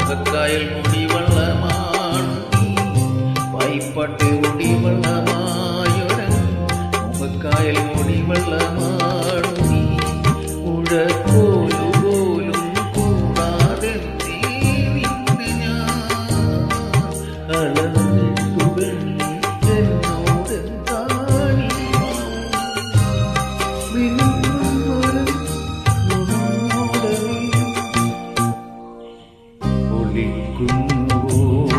മുഖക്കായൽ കുടിവെള്ളമാണ് നീ, പൈപ്പാട്ട് കുടിവെള്ളമായൊര മുഖക്കായൽ കുടിവെള്ളമാണ് നീ. ഉഴക്കോലുപോലും കൂടാതെ നിന്നെ ഞാൻ അളന്നിട്ടുകണ്ണി എന്നോടെന്താണീ ഒളിക്കുന്നുവോ